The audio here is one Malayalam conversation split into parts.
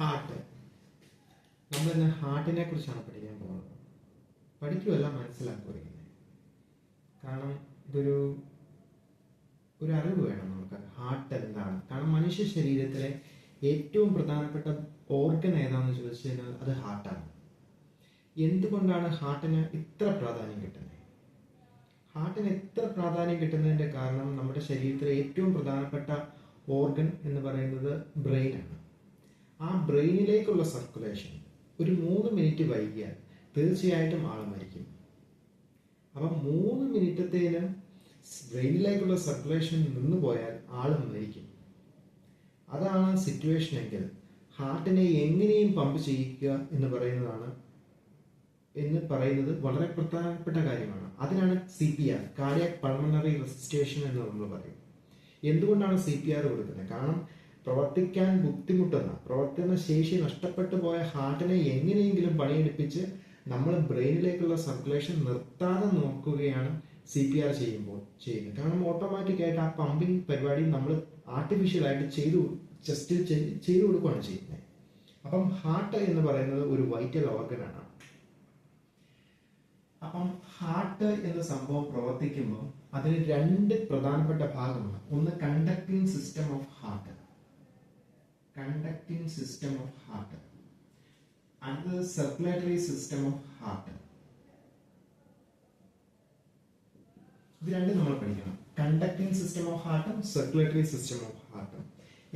ഹാർട്ട്. നമ്മളിന്ന് ഹാർട്ടിനെ കുറിച്ചാണ് പഠിക്കാൻ പോകുന്നത്. പഠിക്കുകയല്ല, മനസ്സിലാക്കുകയാണ്. കാരണം ഇതൊരു അറിവ് വേണം നമുക്ക്. ഹാർട്ട് എന്താണ്? കാരണം മനുഷ്യ ശരീരത്തിലെ ഏറ്റവും പ്രധാനപ്പെട്ട ഓർഗൻ ഏതാണെന്ന് ചോദിച്ചു കഴിഞ്ഞാൽ അത് ഹാർട്ടാണ്. എന്തുകൊണ്ടാണ് ഹാർട്ടിന് ഇത്ര പ്രാധാന്യം കിട്ടുന്നത്? ഹാർട്ടിന് ഇത്ര പ്രാധാന്യം കിട്ടുന്നതിൻ്റെ കാരണം നമ്മുടെ ശരീരത്തിലെ ഏറ്റവും പ്രധാനപ്പെട്ട ഓർഗൻ എന്ന് പറയുന്നത് ബ്രെയിനാണ്. ആ ബ്രെയിനിലേക്കുള്ള സർക്കുലേഷൻ ഒരു 3 മിനിറ്റ് വൈകിയാൽ തീർച്ചയായിട്ടും ആൾ മരിക്കും. അപ്പം 3 മിനിറ്റത്തേന് ബ്രെയിനിലേക്കുള്ള സർക്കുലേഷൻ നിന്ന് പോയാൽ ആൾ മരിക്കും. അതാണ് സിറ്റുവേഷൻ എങ്കിൽ ഹാർട്ടിനെ എങ്ങനെയും പമ്പ് ചെയ്യിക്കുക എന്ന് പറയുന്നത് വളരെ പ്രധാനപ്പെട്ട കാര്യമാണ്. അതിനാണ് CPR, കാർഡിയാക് പൾമണറി റെസിസ്റ്റേഷൻ എന്ന് നമ്മൾ പറയും. എന്തുകൊണ്ടാണ് CPR കൊടുക്കുന്നത്? കാരണം പ്രവർത്തിക്കാൻ ബുദ്ധിമുട്ടുന്ന, പ്രവർത്തന ശേഷി നഷ്ടപ്പെട്ടു പോയ ഹാർട്ടിനെ എങ്ങനെയെങ്കിലും പണിയെടുപ്പിച്ച് നമ്മൾ ബ്രെയിനിലേക്കുള്ള സർക്കുലേഷൻ നിർത്താതെ നോക്കുകയാണ് CPR ചെയ്യുന്നത്. കാരണം ഓട്ടോമാറ്റിക്കായിട്ട് ആ പമ്പിങ് പരിപാടി നമ്മൾ ആർട്ടിഫിഷ്യലായിട്ട് ചെയ്തു കൊടുക്കുകയാണ് ചെയ്യുന്നത്. അപ്പം ഹാർട്ട് എന്ന് പറയുന്നത് ഒരു വൈറ്റൽ ഓർഗനാണ്. അപ്പം ഹാർട്ട് എന്ന സംഭവം പ്രവർത്തിക്കുമ്പോൾ അതിന് 2 പ്രധാനപ്പെട്ട ഭാഗമാണ്. ഒന്ന് കണ്ടക്ടിങ് സിസ്റ്റം ഓഫ് ഹാർട്ട്, അടുത്തത് സർക്കുലേറ്ററി സിസ്റ്റം ഓഫ് ഹാർട്ട്. ഇത് രണ്ടും നമ്മൾ പഠിക്കണം. കണ്ടക്ടിങ് സിസ്റ്റം ഓഫ് ഹാർട്ടും സർക്കുലേറ്ററി സിസ്റ്റം ഓഫ് ഹാർട്ടും.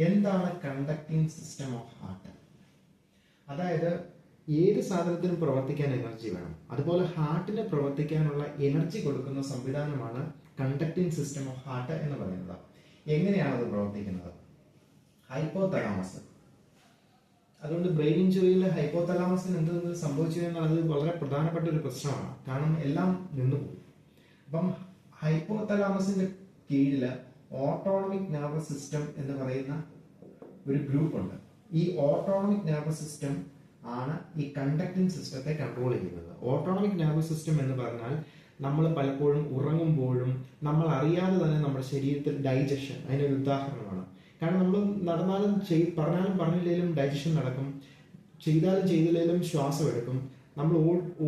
എന്താണ് കണ്ടക്ടിങ് സിസ്റ്റം ഓഫ് ഹാർട്ട്? അതായത് ഏത് സാധനത്തിനും പ്രവർത്തിക്കാൻ എനർജി വേണം. അതുപോലെ ഹാർട്ടിന് പ്രവർത്തിക്കാനുള്ള എനർജി കൊടുക്കുന്ന സംവിധാനമാണ് കണ്ടക്ടിങ് സിസ്റ്റം ഓഫ് ഹാർട്ട് എന്ന് പറയുന്നത്. എങ്ങനെയാണ് അത് പ്രവർത്തിക്കുന്നത്? ഹൈപ്പോതലാമസ്. അതുകൊണ്ട് ബ്രെയിൻ ഇഞ്ചുറിയിൽ ഹൈപ്പോതലാമസിന് എന്തെങ്കിലും സംഭവിച്ചു കഴിഞ്ഞാൽ അത് വളരെ പ്രധാനപ്പെട്ട ഒരു പ്രശ്നമാണ്. കാരണം എല്ലാം നിന്നുപോയി. അപ്പം ഹൈപ്പോതലാമസിന്റെ കീഴില് ഓട്ടോണമിക് നെർവസ് സിസ്റ്റം എന്ന് പറയുന്ന ഒരു ഗ്രൂപ്പ് ഉണ്ട്. ഈ ഓട്ടോണമിക് നെർവസ് സിസ്റ്റം ആണ് ഈ കണ്ടക്ടിങ് സിസ്റ്റത്തെ കൺട്രോൾ ചെയ്യുന്നത്. ഓട്ടോണമിക് നെർവസ് സിസ്റ്റം എന്ന് പറഞ്ഞാൽ നമ്മൾ പലപ്പോഴും ഉറങ്ങുമ്പോഴും നമ്മൾ അറിയാതെ തന്നെ നമ്മുടെ ശരീരത്തിൽ ഡൈജഷൻ അതിനൊരു ഉദാഹരണമാണ്. കാരണം നമ്മൾ നടന്നാലും പറഞ്ഞാലും പറഞ്ഞില്ലെങ്കിലും ഡൈജഷൻ നടക്കും, ചെയ്തില്ലെങ്കിലും ശ്വാസം എടുക്കും. നമ്മൾ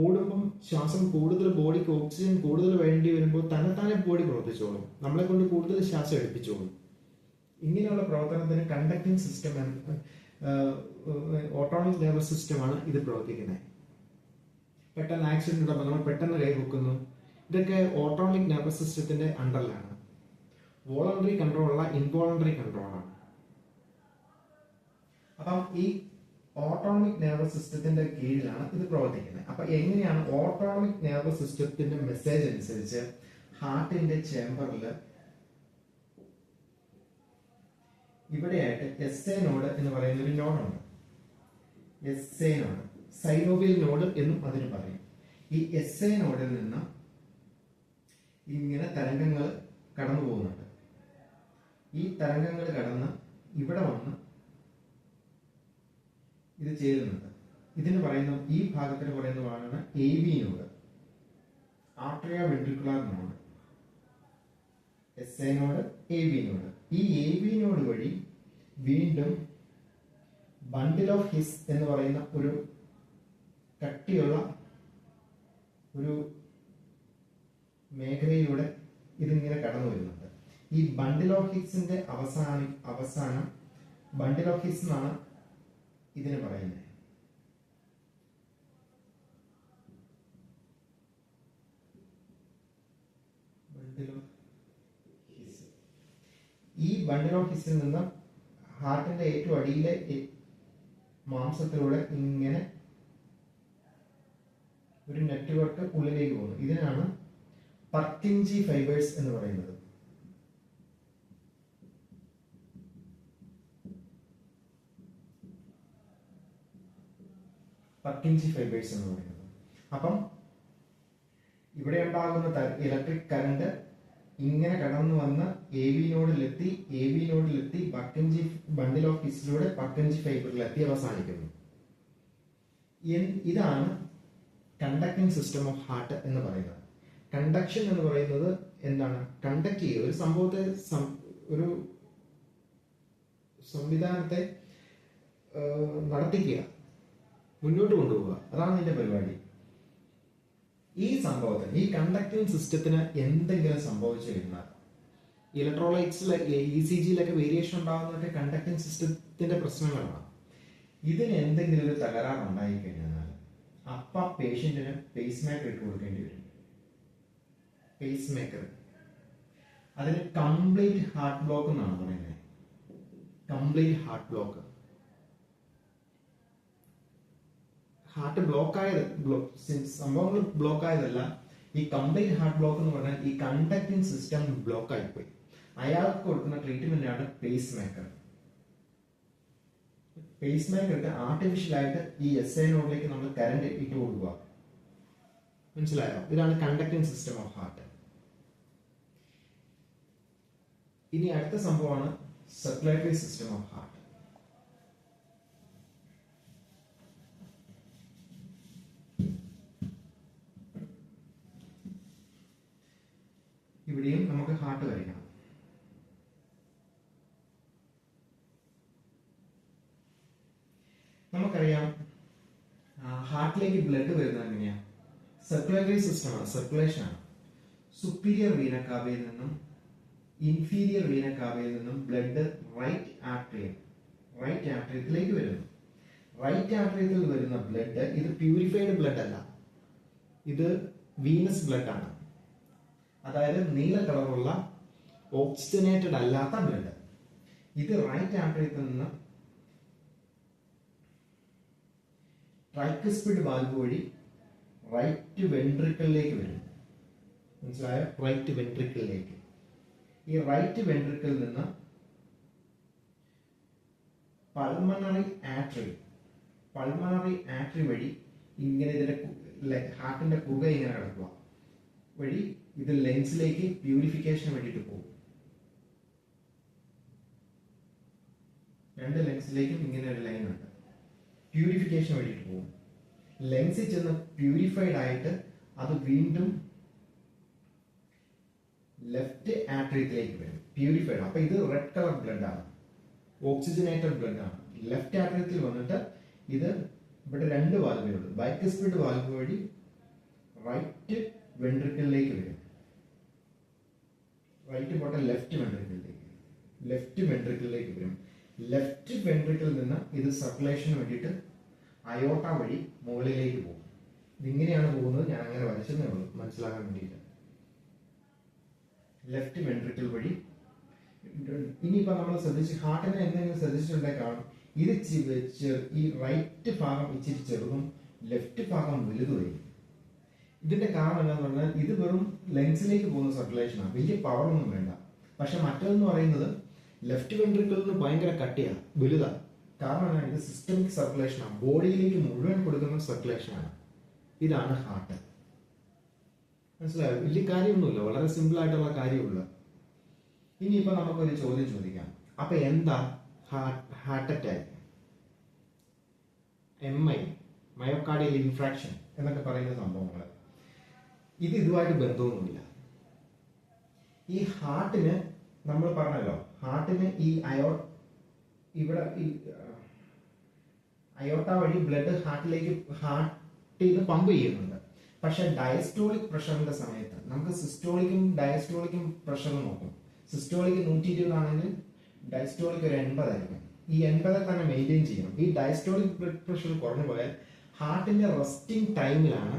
ഓടുമ്പം ശ്വാസം കൂടുതൽ, ബോഡിക്ക് ഓക്സിജൻ കൂടുതൽ വേണ്ടി വരുമ്പോൾ തന്നെത്താനെ ബോഡി പ്രവർത്തിച്ചോളും, നമ്മളെ കൊണ്ട് കൂടുതൽ ശ്വാസം എടുപ്പിച്ചോളും. ഇങ്ങനെയുള്ള പ്രവർത്തനത്തിന് കണ്ടക്ടിങ് സിസ്റ്റം, ഓട്ടോണമിക് നെർവസ് സിസ്റ്റമാണ് ഇത് പ്രവർത്തിക്കുന്നത്. പെട്ടെന്ന് ആക്സിഡന്റ് ഉണ്ടാകുമ്പോൾ നമ്മൾ പെട്ടെന്ന് കൈ പൊക്കുന്നു. ഇതൊക്കെ ഓട്ടോണമിക് നെർവസ് സിസ്റ്റത്തിന്റെ അണ്ടറിലാണ്. വോളണ്ടറി കൺട്രോൾ അല്ല, ഇൻവോളണ്ടറി കൺട്രോളാണ്. അപ്പം ഈ ഓട്ടോണമിക് നെർവസ് സിസ്റ്റത്തിന്റെ കീഴിലാണ് ഇത് പ്രവർത്തിക്കുന്നത്. അപ്പൊ എങ്ങനെയാണ് ഓട്ടോണമിക് നെർവസ് സിസ്റ്റത്തിന്റെ മെസ്സേജ് അനുസരിച്ച് ഹാർട്ടിന്റെ ചേംബറിൽ ഇവിടെയായിട്ട് SA നോഡ് എന്ന് പറയുന്ന ഒരു നോഡുണ്ട്. SA നോഡ്, സൈനോവിയൽ നോഡ് എന്നും അതിന് പറയും. ഈ SA നോഡിൽ നിന്ന് ഇങ്ങനെ തരംഗങ്ങൾ കടന്നു പോകുന്നുണ്ട്. ഈ തരംഗങ്ങൾ കടന്ന് ഇവിടെ വന്ന് ഇത് ചേരുന്നുണ്ട്. ഇതിന് പറയുന്ന, ഈ ഭാഗത്തിന് പറയുന്നതാണ് AV node, atrioventricular node. SA node, AV node. ഈ AV നോഡ് വഴി വീണ്ടും ബണ്ടിൽ ഓഫ് ഹിസ് എന്ന് പറയുന്ന ഒരു കട്ടിയുള്ള ഒരു മേഖലയിലൂടെ ഇതിങ്ങനെ കടന്നു വരുന്നുണ്ട്. ഈ ബണ്ടിൽ ഓഫ് ഹിസിന്റെ അവസാനം ബണ്ടിൽ ഓഫ് ഹിസ് എന്നാണ് ഇതിന് പറയുന്നത്. ഈ ബണ്ടിൽ ഓഫ് ഹിസിൽ നിന്ന് ഹാർട്ടിന്റെ ഏറ്റവും അടിയിലെ മാംസത്തിലൂടെ ഇങ്ങനെ ഒരു നെറ്റ്വർക്ക് ഉള്ളിലേക്ക് പോകുന്നു. ഇതിനാണ് പർക്കിൻജി ഫൈബേഴ്സ് എന്ന് പറയുന്നത്. പർക്കിൻജി ഫൈബേഴ്സ് എന്ന് പറയുന്നത്. അപ്പം ഇവിടെ ഉണ്ടാകുന്ന ഇലക്ട്രിക് കറണ്ട് ഇങ്ങനെ കടന്നു വന്ന് AV നോഡിലെത്തി പർക്കിൻജി ബണ്ടിൽ ഓഫ് ഹിസിലൂടെ പർക്കിൻജി ഫൈബറിലെത്തി അവസാനിക്കുന്നു. ഇതാണ് കണ്ടക്ടിങ് സിസ്റ്റം ഓഫ് ഹാർട്ട് എന്ന് പറയുന്നത്. കണ്ടക്ഷൻ എന്ന് പറയുന്നത് എന്താണ്? കണ്ടക്ട് ചെയ്യുക, ഒരു സംഭവത്തെ, ഒരു സംവിധാനത്തെ നടത്തിക്കുക, മുന്നോട്ട് കൊണ്ടുപോവുക. അതാണ് ഇതിന്റെ പരിപാടി. ഈ സംഭവത്തിന്, ഈ കണ്ടക്ടിങ് സിസ്റ്റത്തിന് എന്തെങ്കിലും സംഭവിച്ചു കഴിഞ്ഞാൽ, ഇലക്ട്രോലൈറ്റ്സിലെ ECGയിലൊക്കെ വേരിയേഷൻ ഉണ്ടാകുന്നതൊക്കെ കണ്ടക്ടിങ് സിസ്റ്റത്തിന്റെ പ്രശ്നങ്ങളാണ്. ഇതിന് എന്തെങ്കിലും ഒരു തകരാറ് ഉണ്ടായി കഴിഞ്ഞാൽ അപ്പ പേഷ്യന്റിന് പേസ് മേക്കർ ഇട്ട് കൊടുക്കേണ്ടി വരും. പേസ് മേക്കർ, അതിന് കംപ്ലീറ്റ് ഹാർട്ട് ബ്ലോക്ക് എന്നാണ് പറയുന്നത്. Complete heart block. Heart block സംഭവങ്ങൾ ബ്ലോക്ക് ആയതല്ല, ഈ കംപ്ലീറ്റ് ഹാർട്ട് ബ്ലോക്ക് എന്ന് പറഞ്ഞാൽ ഈ കണ്ടക്ടിങ് സിസ്റ്റം ബ്ലോക്ക് ആയിപ്പോയി. അയാൾക്ക് കൊടുക്കുന്ന ട്രീറ്റ്മെന്റ് ആണ് പേസ് മേക്കർ. പേസ് മേക്കർക്ക് ആർട്ടിഫിഷ്യൽ ആയിട്ട് ഈ SI നോഡിലേക്ക് നമ്മൾ കറണ്ട് ഇട്ട് കൊടുക്കുക. മനസ്സിലായോ? ഇതാണ് കണ്ടക്ടിങ് സിസ്റ്റം ഓഫ് ഹാർട്ട്. ഇനി അടുത്ത സംഭവമാണ് സർക്കുലേറ്ററി സിസ്റ്റം ഓഫ് ഹാർട്ട്. ഇവിടെയും നമുക്ക് ഹാർട്ട് വരയ്ക്കണം. നമുക്കറിയാം ഹാർട്ടിലേക്ക് ബ്ലഡ് വരുന്നത് എങ്ങനെയാ? സർക്കുലേറ്ററി സിസ്റ്റമാണ്, സർക്കുലേഷൻ ആണ്. സുപ്പീരിയർ വീന കാവയിൽ നിന്നും ഇൻഫീരിയർ വീന കാവയിൽ നിന്നും ബ്ലഡ് റൈറ്റ് ആർട്ടറിയത്തിലേക്ക് വരുന്നു. റൈറ്റ് ആർട്ടറിയത്തിൽ വരുന്ന ബ്ലഡ് ഇത് പ്യൂരിഫൈഡ് ബ്ലഡ് അല്ല, ഇത് വീനസ് ബ്ലഡ് ആണ്. അതായത് നീല കളറുള്ള ഓക്സിജനേറ്റഡ് അല്ലാത്ത ബ്ലഡ്. ഇത് റൈറ്റ് ആർട്ടറിയത്തിൽ നിന്ന് ട്രൈക്സ്പിഡ് വാൽവ് വഴി റൈറ്റ് വെൻട്രിക്കിളിലേക്ക് വരും. മനസ്സിലായോ? റൈറ്റ് വെൻട്രിക്കിളിലേക്ക്. ഈ റൈറ്റ് വെൻട്രിക്കിളിൽ നിന്ന് പൾമണറി ആർട്ടറി വഴി ഇങ്ങനെ ഇതിന്റെ ഹാർട്ടിന്റെ കുക ഇങ്ങനെ കിടക്കുക വഴി ഇത് ലെൻസിലേക്ക് പ്യൂരിഫിക്കേഷന് വേണ്ടിയിട്ട് പോകും. രണ്ട് ലെൻസിലേക്കും ഇങ്ങനെ ഒരു ലൈൻ ഉണ്ട്, പ്യൂരിഫിക്കേഷൻ വേണ്ടിയിട്ട് പോകും. ലെൻസിൽ ചെന്ന് പ്യൂരിഫൈഡ് ആയിട്ട് അത് വീണ്ടും ലെഫ്റ്റ് ആർട്ടറിയത്തിലേക്ക് വരും, പ്യൂരിഫൈഡ്. അപ്പൊ ഇത് റെഡ് കളർ ബ്ലഡ് ആണ്, ഓക്സിജനേറ്റഡ് ബ്ലഡ് ആണ്. ലെഫ്റ്റ് ആർട്ടറിയത്തിൽ വന്നിട്ട് ഇത് ഇവിടെ രണ്ട് വാൽവുകളുണ്ട്. ബൈക്സ്പിഡ് വാൽവ് വഴി റൈറ്റ് വെൻട്രിക്കിളിലേക്ക് വരും. റൈറ്റ് പോട്ടെ ലെഫ്റ്റ് വെൻട്രിക്കിളിലേക്ക് വരും. ലെഫ്റ്റ് വെൻട്രിക്കിളിൽ നിന്ന് ഇത് സർക്കുലേഷന് വേണ്ടിയിട്ട് അയോട്ട വഴി മുകളിലേക്ക് പോകും. ഇതിങ്ങനെയാണ് പോകുന്നത്. ഞാൻ അങ്ങനെ വരച്ചതേ ഉള്ളൂ മനസ്സിലാക്കാൻ വേണ്ടിയിട്ട്. ലെഫ്റ്റ് വെൻട്രിക്കിൾ വഴി. ഇനിയിപ്പോ നമ്മൾ ശ്രദ്ധിച്ച് ഹാർട്ടിനെ എന്തെങ്കിലും ശ്രദ്ധിച്ചിട്ടുണ്ടെങ്കിൽ കാണും, ഇത് ഈ റൈറ്റ് ഭാഗം ഇച്ചിരി ചെറുതും ലെഫ്റ്റ് ഭാഗം വലുതുമായിരിക്കും. ഇതിന്റെ കാരണം എന്താന്ന് പറഞ്ഞാൽ ഇത് വെറും ലെൻസിലേക്ക് പോകുന്ന സർക്കുലേഷനാണ്, വലിയ പവർ ഒന്നും വേണ്ട. പക്ഷെ മറ്റൊന്ന് പറയുന്നത് ലെഫ്റ്റ് വെൻട്രിക്കിളിൽ നിന്ന് ഭയങ്കര കട്ടിയാണ്, വലുതാണ്. കാരണം ഇത് സിസ്റ്റമിക് സർക്കുലേഷനാണ്, ബോഡിയിലേക്ക് മുഴുവൻ കൊടുക്കുന്ന സർക്കുലേഷനാണ്. ഇതാണ് ഹാർട്ട്. മനസ്സിലായോ? വലിയ കാര്യമൊന്നുമില്ല, വളരെ സിമ്പിൾ ആയിട്ടുള്ള കാര്യമുള്ള. ഇനിയിപ്പോ നമുക്കൊരു ചോദ്യം ചോദിക്കാം. അപ്പൊ എന്താ heart attack? MI, myocardial infarction എന്നൊക്കെ പറയുന്ന സംഭവങ്ങൾ, ഇതുമായിട്ട് ബന്ധമൊന്നുമില്ല. ഈ ഹാർട്ടിന് നമ്മൾ പറഞ്ഞല്ലോ, ഹാർട്ടിന് ഈ ഇവിടെ ഈ അയോട്ട വഴി ബ്ലഡ് ഹാർട്ടിൽ നിന്ന് പമ്പ് ചെയ്യുന്നുണ്ട്. പക്ഷെ ഡയസ്റ്റോളിക് പ്രഷറിന്റെ സമയത്ത് നമുക്ക് സിസ്റ്റോളിക്കും ഡയസ്റ്റോളിക്കും പ്രഷർ നോക്കും. സിസ്റ്റോളിക്ക് 120 ആണെങ്കിൽ ഡയസ്റ്റോളിക് ഒരു 80 ആയിരിക്കും. ഈ 80 തന്നെ മെയിൻറ്റെയിൻ ചെയ്യണം. ഈ ഡയസ്റ്റോളിക് ബ്ലഡ് പ്രഷർ കുറഞ്ഞു പോയാൽ ഹാർട്ടിന്റെ റെസ്റ്റിംഗ് ടൈമിലാണ്,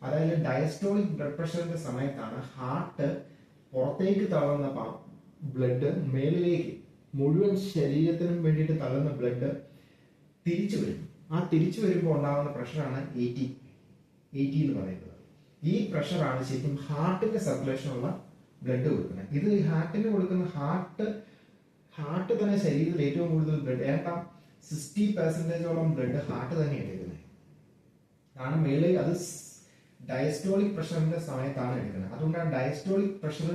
അതായത് ഡയസ്റ്റോളിക് ബ്ലഡ് പ്രഷറിന്റെ സമയത്താണ് ഹാർട്ട് പുറത്തേക്ക് തള്ളുന്ന ബ്ലഡ് മേളിലേക്ക് മുഴുവൻ ശരീരത്തിനും വേണ്ടിയിട്ട് തള്ളുന്ന ബ്ലഡ് തിരിച്ചു വരും. ആ തിരിച്ചു വരുമ്പോൾ ഉണ്ടാകുന്ന പ്രഷറാണ് 80 എന്ന് പറയുന്നത്. ഈ പ്രഷറാണ് ശരിക്കും ഹാർട്ടിന്റെ സർക്കുലേഷനുള്ള ബ്ലഡ് കൊടുക്കുന്നത്. ഇത് ഹാർട്ടിന് കൊടുക്കുന്ന ഹാർട്ട് തന്നെ ശരീരത്തിൽ ഏറ്റവും കൂടുതൽ ബ്ലഡ്, ഏതാ 60% ബ്ലഡ് ഹാർട്ട് തന്നെയാണ് എടുക്കുന്നത്. കാരണം മേളിൽ അത് ഡയസ്റ്റോളിക് പ്രഷറിന്റെ സമയത്താണ് എടുക്കുന്നത്. അതുകൊണ്ടാണ് ഡയസ്റ്റോളിക് പ്രഷർ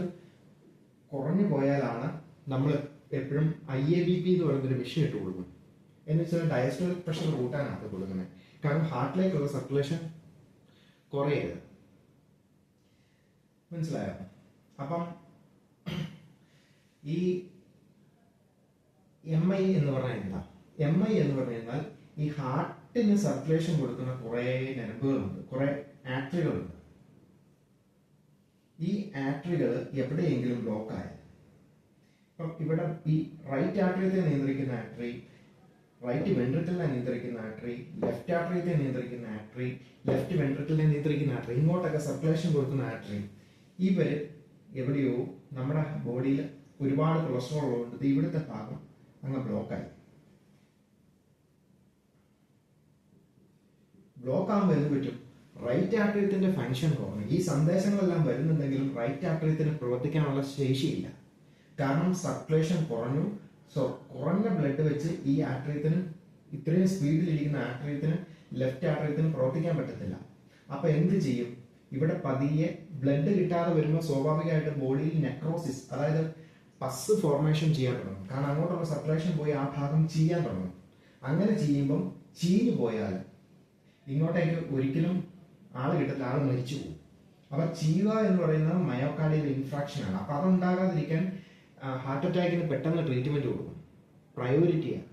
കുറഞ്ഞു പോയാലാണ് നമ്മൾ എപ്പോഴും IABP എന്ന് പറയുന്നൊരു മെഷീൻ ഇട്ട് കൊടുക്കും. എന്ന് വെച്ചാൽ ഡയസ്റ്റോളിക് പ്രഷർ കൂട്ടാനാണ് അത് കൊടുക്കുന്നത്. കാരണം ഹാർട്ടിലേക്കുള്ള സർക്കുലേഷൻ കുറയരുത്. മനസ്സിലായോ? അപ്പം ഈ MI എന്ന് പറഞ്ഞാൽ എന്താ? എം ഐ എന്ന് പറഞ്ഞു കഴിഞ്ഞാൽ ഈ ഹാർട്ടിന് സർക്കുലേഷൻ കൊടുക്കുന്ന കുറെ നെർവുകളുണ്ട്, കുറെ ആർട്ടറികളുണ്ട്. ഈ ആർട്ടറികൾ എവിടെയെങ്കിലും ബ്ലോക്ക് ആയാൽ, ഇപ്പം ഇവിടെ ഈ റൈറ്റ് ആർട്ടറിയത്തെ നിയന്ത്രിക്കുന്ന ആർട്ടറി, റൈറ്റ് വെൻട്രിക്കിളിനെ നിയന്ത്രിക്കുന്ന ആർട്ടറി, ലെഫ്റ്റ് ആർട്ടറിയത്തെ നിയന്ത്രിക്കുന്ന ആർട്ടറി, ലെഫ്റ്റ് വെൻട്രിക്കിളിനെ നിയന്ത്രിക്കുന്ന ആർട്ടറി, ഇങ്ങോട്ടൊക്കെ സർക്കുലേഷൻ കൊടുക്കുന്ന ആർട്ടറി, ഇവര് എവിടെയോ നമ്മുടെ ബോഡിയിൽ ഒരുപാട് കൊളസ്ട്രോൾ ഉള്ളത് ഇവിടുത്തെ ഭാഗം അങ്ങ് ബ്ലോക്കായി. ബ്ലോക്ക് ആകുമ്പോൾ എന്ത് പറ്റും? റൈറ്റ് ആർട്ടറിയത്തിന്റെ ഫംഗ്ഷൻ കുറഞ്ഞു. ഈ സന്ദേശങ്ങളെല്ലാം വരുന്നുണ്ടെങ്കിലും റൈറ്റ് ആർട്ടറിയത്തിന് പ്രവർത്തിക്കാനുള്ള ശേഷിയില്ല. കാരണം സർക്കുലേഷൻ കുറഞ്ഞു. സോ കുറഞ്ഞ ബ്ലഡ് വെച്ച് ഈ ആർട്ടറിയത്തിന്, ഇത്രയും സ്പീഡിലിരിക്കുന്ന ആർട്ടറിയത്തിന്, ലെഫ്റ്റ് ആർട്ടറിയത്തിന് പ്രവർത്തിക്കാൻ പറ്റത്തില്ല. അപ്പൊ എന്ത് ചെയ്യും? ഇവിടെ പതിയെ ബ്ലഡ് കിട്ടാതെ വരുമ്പോൾ സ്വാഭാവികമായിട്ട് ബോഡിയിൽ നെക്രോസിസ്, അതായത് പസ് ഫോർമേഷൻ ചെയ്യാൻ തുടങ്ങും. കാരണം അങ്ങോട്ടുള്ള സർക്കുലേഷൻ പോയി ആ ഭാഗം ചെയ്യാൻ തുടങ്ങും. അങ്ങനെ ചെയ്യുമ്പം ചീഞ്ഞു പോയാൽ ഇങ്ങോട്ടേക്ക് ഒരിക്കലും ആള് കിട്ടത്തില്ല, ആള് മരിച്ചു പോകും. അപ്പൊ ചെയ്യുക എന്ന് പറയുന്നത് മയോകാർഡിയൽ ഇൻഫ്രാക്ഷൻ ആണ്. അപ്പൊ അതുണ്ടാകാതിരിക്കാൻ ഹാർട്ട് അറ്റാക്കിന് പെട്ടെന്ന് ട്രീറ്റ്മെന്റ് കൊടുക്കും, പ്രയോറിറ്റിയാണ്.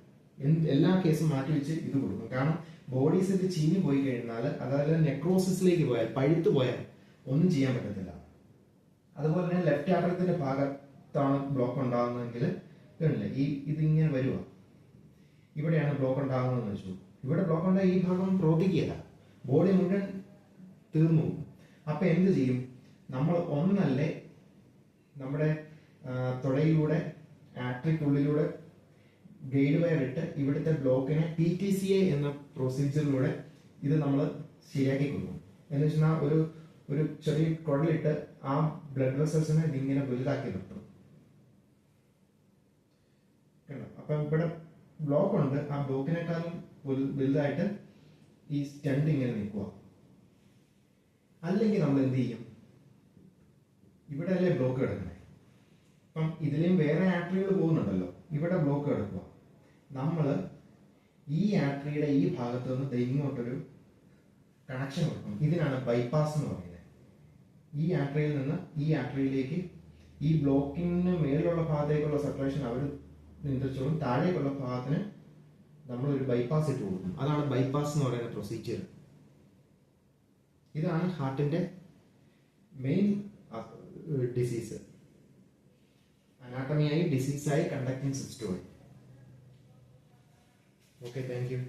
എല്ലാ കേസും മാറ്റി വെച്ച് ഇത് കൊടുക്കും. കാരണം ബോഡീസ് ഇത് ചീഞ്ഞു പോയി കഴിഞ്ഞാൽ, അതായത് നെക്രോസിസിലേക്ക് പോയാൽ, പഴുത്തു പോയാൽ ഒന്നും ചെയ്യാൻ പറ്റത്തില്ല. അതുപോലെ തന്നെ ലെഫ്റ്റ് ആർട്ടറിയത്തിന്റെ ഭാഗത്താണ് ബ്ലോക്ക് ഉണ്ടാകുന്നതെങ്കിൽ ഇതുണ്ടല്ലേ, ഇതിങ്ങനെ വരുക, ഇവിടെയാണ് ബ്ലോക്ക് ഉണ്ടാകുന്നതെന്ന് വെച്ചു. ഇവിടെ ബ്ലോക്ക് ഉണ്ടായി ഈ ഭാഗം പ്രവർത്തിക്കുകയില്ല, ബോഡി മുഴുവൻ തീർന്നു പോകും. അപ്പൊ എന്ത് ചെയ്യും? നമ്മൾ ഒന്നല്ലേ നമ്മുടെ തുടയിലൂടെ ആർട്ടറിക്കുള്ളിലൂടെ ഗൈഡ് വയർ ഇട്ട് ഇവിടുത്തെ ബ്ലോക്കിനെ PTCA എന്ന പ്രൊസീജിയറിലൂടെ ഇത് നമ്മൾ ശരിയാക്കി കൊടുക്കും. എന്ന് വെച്ചാൽ ഒരു ചെറിയ കുഴലിട്ട് ആ ബ്ലഡ് വെസൽസിനെ ഇതിങ്ങനെ വലുതാക്കി നിർത്തും. അപ്പൊ ഇവിടെ ബ്ലോക്ക് ഉണ്ട്, ആ ബ്ലോക്കിനേക്കാളും വലുതായിട്ട് ഈ സ്റ്റണ്ട് ഇങ്ങനെ നിൽക്കുക. അല്ലെങ്കിൽ നമ്മൾ എന്ത് ചെയ്യും? ഇവിടെ അല്ലേ ബ്ലോക്ക് കിടക്കണേ, അപ്പം ഇതിലെയും വേറെ ആർട്ടറികൾ പോകുന്നുണ്ടല്ലോ, ഇവിടെ ബ്ലോക്ക് കിടക്കുക. നമ്മൾ ഈ ആർട്ടറിയുടെ ഈ ഭാഗത്ത് നിന്ന് ഇങ്ങോട്ടൊരു കണക്ഷൻ കൊടുക്കും. ഇതിനാണ് ബൈപ്പാസ് എന്ന് പറയുന്നത്. ഈ ആർട്ടറിയിൽ നിന്ന് ഈ ആർട്ടറിയിലേക്ക് ഈ ബ്ലോക്കിന് മേലുള്ള ഭാഗത്തേക്കുള്ള സർക്കുലേഷൻ അവർ നിയന്ത്രിച്ചോളും, താഴേക്കുള്ള ഭാഗത്തിന് നമ്മൾ ഒരു ബൈപ്പാസ് ഇട്ട് കൊടുക്കും. അതാണ് ബൈപ്പാസ് എന്ന് പറയുന്ന പ്രൊസീജിയർ. ഇതാണ് ഹാർട്ടിന്റെ മെയിൻ ഡിസീസ്. അനാട്ടമിയായി, ഡിസീസായി, കണ്ടക്ടിങ് സിസ്റ്റമായി. Okay, thank you.